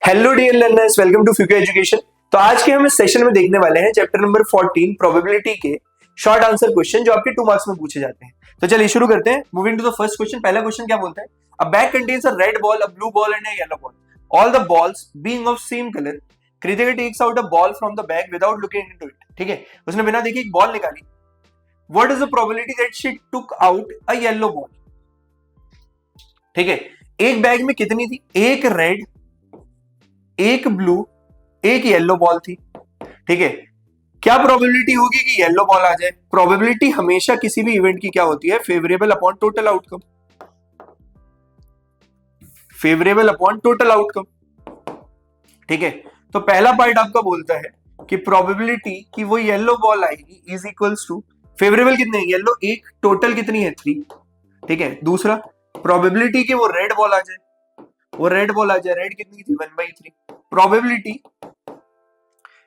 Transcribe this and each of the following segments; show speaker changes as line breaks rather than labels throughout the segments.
Hello dear learners, welcome to future education. तो आज के हम इस सेशन में देखने वाले हैं चैप्टर नंबर 14 प्रोबेबिलिटी के शॉर्ट आंसर क्वेश्चन जो आपके 2 मार्क्स में पूछे जाते हैं। तो चलिए शुरू करते हैं। Moving to the first question. पहला क्वेश्चन क्या बोलता है? A bag contains a red ball, a blue ball and a yellow ball, all the balls being of same colour. Kritika takes out a ball from the bag without looking into it. ठीक है, उसने बिना देखे एक ball निकाली। What is the probability that she took out a yellow ball? ठीक है, एक बैग में कितनी थी? एक रेड, एक ब्लू, एक येलो बॉल थी। ठीक है, क्या प्रोबेबिलिटी होगी कि येलो बॉल आ जाए? प्रोबेबिलिटी हमेशा किसी भी इवेंट की क्या होती है? Favourable upon total outcome. Favourable upon total outcome. ठीक है, तो पहला पार्ट आपका बोलता है कि प्रोबेबिलिटी कि वो येलो बॉल आएगी इज इक्वल्स टू फेवरेबल कितने हैं? येलो एक, टोटल कितनी है? 3। ठीक है, दूसरा प्रोबेबिलिटी कि वो रेड बॉल आ जाए, वो रेड बॉल आ जाए, रेड कितनी थी? 1/3। प्रोबेबिलिटी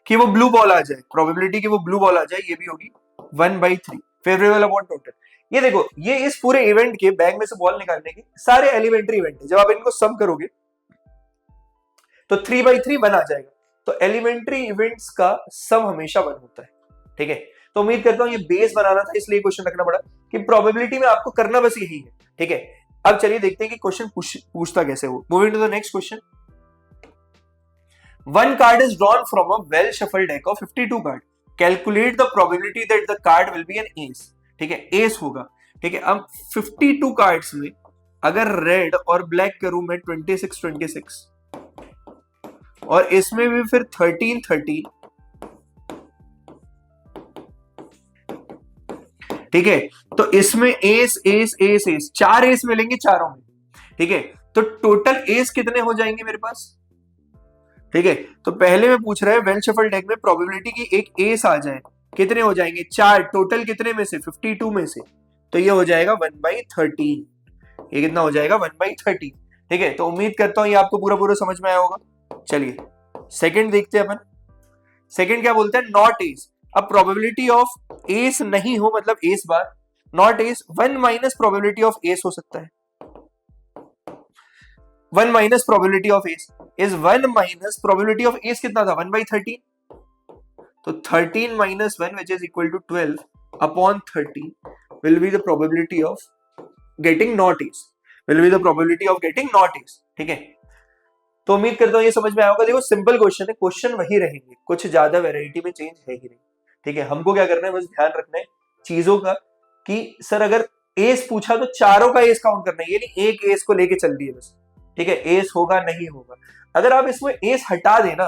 कि वो ब्लू बॉल आ जाए, प्रोबेबिलिटी कि वो ब्लू बॉल आ जाए, ये भी होगी 1/3। Favourable upon total. ये देखो, ये इस पूरे इवेंट के बैग में से बॉल निकालने के सारे एलिमेंट्री इवेंट है। जब आप इनको सम करोगे तो 3/3 1 आ जाएगा। तो एलिमेंट्री इवेंट्स का सम हमेशा 1 होता है। ठीक है, तो उम्मीद करता हूं ये बेस बनाना था, इसलिए क्वेश्चन रखना पड़ा कि प्रोबेबिलिटी में आपको करना बस यही है। ठीक है, अब चलिए देखते हैं कि क्वेश्चन पूछता कैसे हो। Moving to the next question. One card is drawn from a well shuffled deck of 52 cards. Calculate the probability that the card will be an ace. ठीक है, एस होगा। ठीक है, अब 52 कार्ड्स में अगर रेड और ब्लैक करूं मैं 26 और इसमें भी फिर 13। ठीक है, तो इसमें S S S S 4 S मिलेंगे चारों में। ठीक है, तो टोटल एस कितने हो जाएंगे मेरे पास? ठीक है, तो पहले में पूछ रहा है वेल शफल डेक में प्रोबेबिलिटी की एक एस आ जाए, कितने हो जाएंगे? 4। टोटल कितने में से? 52 में से। तो ये हो जाएगा 1/13। ये कितना हो जाएगा? 1/13। ठीक है, तो उम्मीद करता हूं ये आपको पूरा पूरा समझ में आया होगा। चलिए सेकंड देखते हैं अपन। सेकंड क्या बोलते हैं? Not ace. अब प्रोबेबिलिटी ऑफ एस नहीं हो मतलब ace bar, not ace 1 minus probability of ace हो सकता है। 1 minus probability of ace is 1 minus probability of ace कितना था? 1/13। तो 13 माइनस 1 which is equal to 12 upon 30 will be the probability of getting not ace. Will be the probability of getting not ace. ठीक है, तो उम्मीद करता हूं ये समझ में आया होगा। देखो सिंपल क्वेश्चन है, क्वेश्चन वही रहेंगे, कुछ ज्यादा वेराइटी में चेंज है ही नहीं। ठीक है, हमको क्या करना है, बस ध्यान रखना है चीजों का कि सर अगर एस पूछा तो चारों का एस काउंट करना है, ये नहीं एक एस को लेके चल दिए बस। ठीक है, एस होगा नहीं होगा। अगर आप इसमें एस हटा देना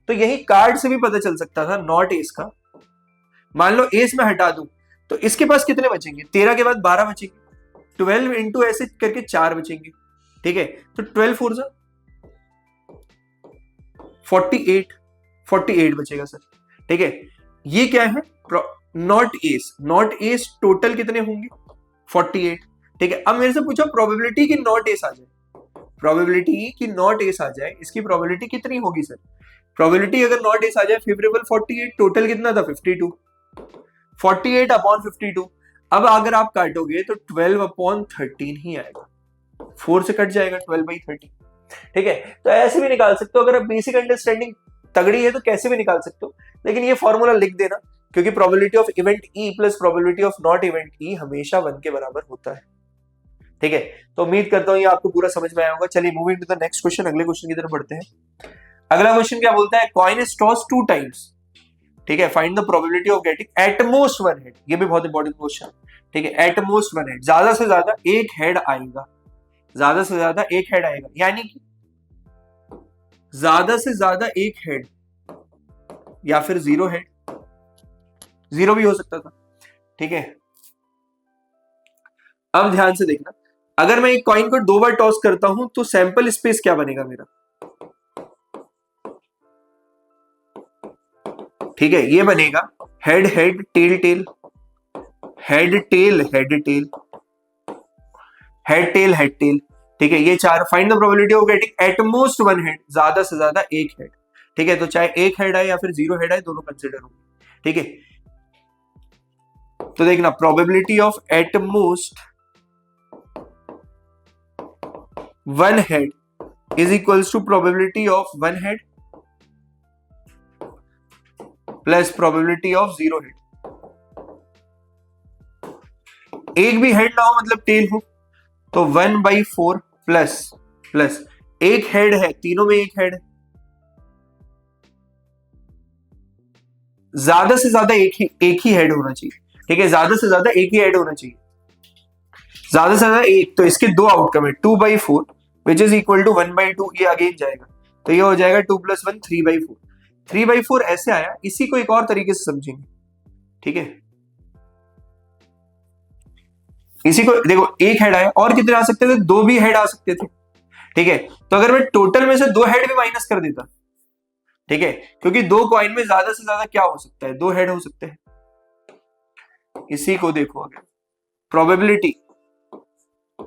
तो यही कार्ड से भी पता चल सकता था नॉट एस का। मान लो एस में हटा दूं तो इसके पास कितने बचेंगे? 13 के बाद 12 बचेंगे। 12 इंटू ऐसे करके 4 बचेंगे। ठीक है, तो 12 4 जा 48 बचेगा सर। ठीक है, ये क्या है? Not S. Not S total कितने होंगे? 48। ठीक है, अब मेरे से पूछो प्रोबेबिलिटी कि नॉट एस आ जाए। प्रोबेबिलिटी कि नॉट एस आ जाए, इसकी प्रोबेबिलिटी कितनी होगी सर? प्रोबेबिलिटी अगर नॉट एस आ जाए फेवरेबल 48, टोटल कितना था? 52। 48 अपॉन 52। अब अगर आप काटोगे तो 12 अपॉन 13 ही आएगा, 4 से कट जाएगा 12/13। ठीक है, तो ऐसे भी निकाल सकते हो। अगर आप बेसिक अंडरस्टैंडिंग तगड़ी है तो कैसे भी निकाल सकते हो, लेकिन ये फॉर्मूला लिख देना क्योंकि probability of event E plus probability of not event E हमेशा 1 के बराबर होता है। ठीक है, तो उम्मीद करता हूं ये आपको पूरा समझ में आया होगा। चलिए moving to the next question, अगले क्वेश्चन की तरफ बढ़ते हैं। अगला क्वेश्चन क्या बोलता है? Coin is toss 2 times. ठीक है, find the probability of getting at most 1 head. ये भी बहुत इंपॉर्टेंट क्वेश्चन। ठीक है, एटमोस्ट 1 हेड, ज्यादा से ज्यादा एक हेड आएगा। ज्यादा से ज्यादा एक हेड आएगा, यानी कि ज्यादा से ज्यादा एक हेड या फिर 0 हेड, 0 भी हो सकता था। ठीक है, अब ध्यान से देखना, अगर मैं एक कॉइन को 2 बार टॉस करता हूं तो सैंपल स्पेस क्या बनेगा मेरा? ठीक है, ये बनेगा head head tail tail, head tail head tail, head tail head tail. ठीक है, ये 4। Find the probability of getting at most 1 head, ज्यादा से ज्यादा एक हेड। ठीक है, तो चाहे एक हेड आए या फिर 0 हेड आए, दोनों कंसिडर होंगे। ठीक है, तो देखना probability of at most 1 head is equals to probability of one head plus probability of zero head. एक भी हेड ना हो मतलब टेल हो, तो 1/4 प्लस प्लस एक हेड है, तीनों में एक हेड है, ज्यादा से ज्यादा एक ही हेड होना चाहिए। ठीक है, ज्यादा से ज्यादा एक ही हेड होना चाहिए, ज्यादा से ज्यादा एक। तो इसके दो आउटकम है, 2/4 विच इज इक्वल टू 1/2, ये अगेन जाएगा, तो ये हो जाएगा 2 + 1 3/4। 3/4 ऐसे आया, इसी को एक और तरीके से समझेंगे। ठीक है, इसी को देखो, एक हेड आया, और कितने आ सकते थे, दो भी हेड आ सकते थे। ठीक है, तो अगर मैं टोटल में से दो हेड भी माइनस कर देता, ठीक है, क्योंकि दो कॉइन में ज्यादा से ज्यादा क्या हो सकता है, दो हेड हो सकते हैं। इसी को देखो, अगर probability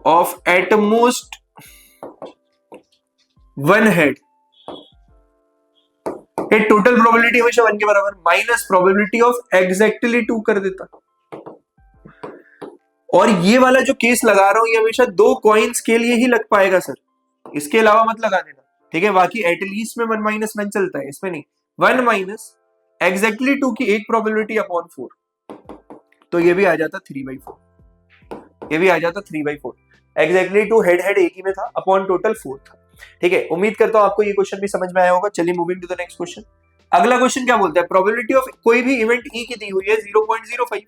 of at most one head, ये टोटल प्रोबेबिलिटी हमेशा वन के बराबर minus probability of exactly two कर देता। और ये वाला जो केस लगा रहा हूं, ये हमेशा दो कॉइन्स के लिए ही लग पाएगा सर, इसके अलावा मत लगा देना। ठीक है, बाकी एटलीस्ट में 1 - 1 चलता है, इसमें नहीं। 1 माइनस एग्जैक्टली 2 की एक प्रोबेबिलिटी अपॉन 4, तो ये भी आ जाता 3/4, ये भी आ जाता 3/4। एग्जैक्टली 2 हेड हेड एक ही में था, अपॉन टोटल 4 था। ठीक है, उम्मीद करता हूं आपको ये क्वेश्चन भी समझ में आया होगा। चलिए moving to the next question. अगला क्वेश्चन क्या बोलता है, प्रोबेबिलिटी ऑफ कोई भी इवेंट ई की दी हुई है 0.05।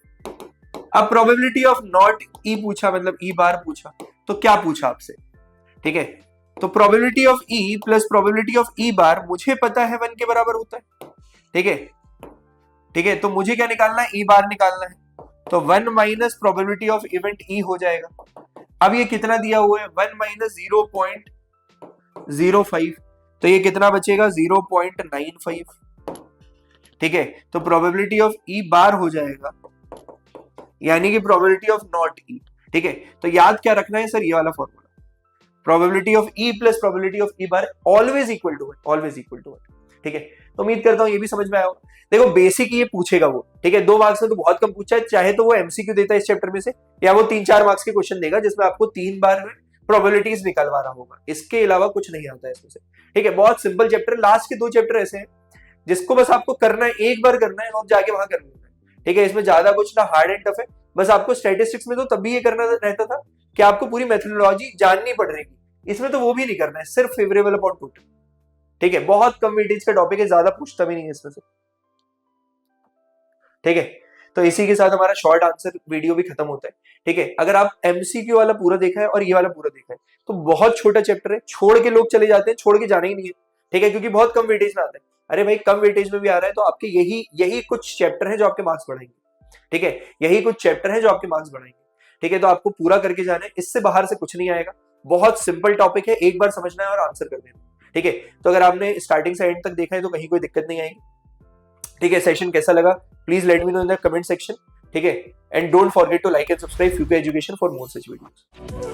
अब प्रोबेबिलिटी ऑफ नॉट ई पूछा, मतलब ई बार पूछा, तो क्या पूछा आपसे। ठीक है, तो probability of E plus probability of E bar मुझे पता है 1 के बराबर होता है। ठीक है, ठीक है, तो मुझे क्या निकालना है, ई बार निकालना है, तो 1 minus probability of event E हो जाएगा। अब ये कितना दिया हुआ है, 1 माइनस 0.05, तो ये कितना बचेगा, 0.95। ठीक है, तो प्रोबेबिलिटी ऑफ ई बार हो जाएगा, यानी कि प्रोबेबिलिटी ऑफ नॉट ई। ठीक है, तो याद क्या रखना है सर, ये वाला formula, probability of E plus probability of E bar always equal to 1, always equal to 1। ठीक है, तो उम्मीद करता हूं ये भी समझ में आया होगा। देखो बेसिक ये पूछेगा वो, ठीक है, 2 मार्क्स में तो बहुत कम पूछा है, चाहे तो वो एमसीक्यू देता है इस चैप्टर में से, या वो 3-4 मार्क्स के क्वेश्चन देगा जिसमें आपको 3 बार में प्रोबेबिलिटीज निकलवा रहा होगा, इसके अलावा कुछ नहीं आता है इसमें से। ठीक है, बहुत सिंपल चैप्टर। लास्ट के 2 चैप्टर ऐसे हैं जिसको बस आपको करना है, एक बार करना है और जाके वहां कर लेना है। ठीक है, इसमें ज्यादा कुछ ना हार्ड एंड टफ है, बस आपको स्टैटिस्टिक्स में तो तभी ये करना रहता था कि आपको पूरी मेथोडोलॉजी जाननी पड़ रही, इसमें तो वो भी नहीं करना है, सिर्फ फेवरेबल अपॉन टोटल। ठीक है, बहुत कम वेटेज का टॉपिक है, ज्यादा पूछता भी नहीं है इसमें से। ठीक है, तो इसी के साथ हमारा शॉर्ट आंसर वीडियो भी खत्म होता है। ठीक है, अगर आप एमसीक्यू वाला पूरा देखा है और ये वाला पूरा देखा है तो बहुत छोटा चैप्टर है, छोड़ के लोग चले जाते हैं, छोड़ के जाना ही नहीं है। ठीक है, क्योंकि बहुत कम वेटेज में आता है। अरे भाई, कम वेटेज में भी आ रहा है तो आपके यही कुछ चैप्टर है जो आपके मार्क्स बढ़ाएंगे। ठीक है, यही कुछ चैप्टर है जो आपके मार्क्स बढ़ाएंगे। ठीक है, तो आपको पूरा करके जाना है, इससे बाहर से कुछ नहीं आएगा। बहुत सिंपल टॉपिक है, एक बार समझना है और आंसर कर देना। ठीक है, तो अगर आपने स्टार्टिंग से एंड तक देखा है तो कहीं कोई दिक्कत नहीं आएगी। ठीक है, सेशन कैसा लगा please let me know in the comment section. ठीक है, and don't forget to like and subscribe फ्यूके education for more such videos.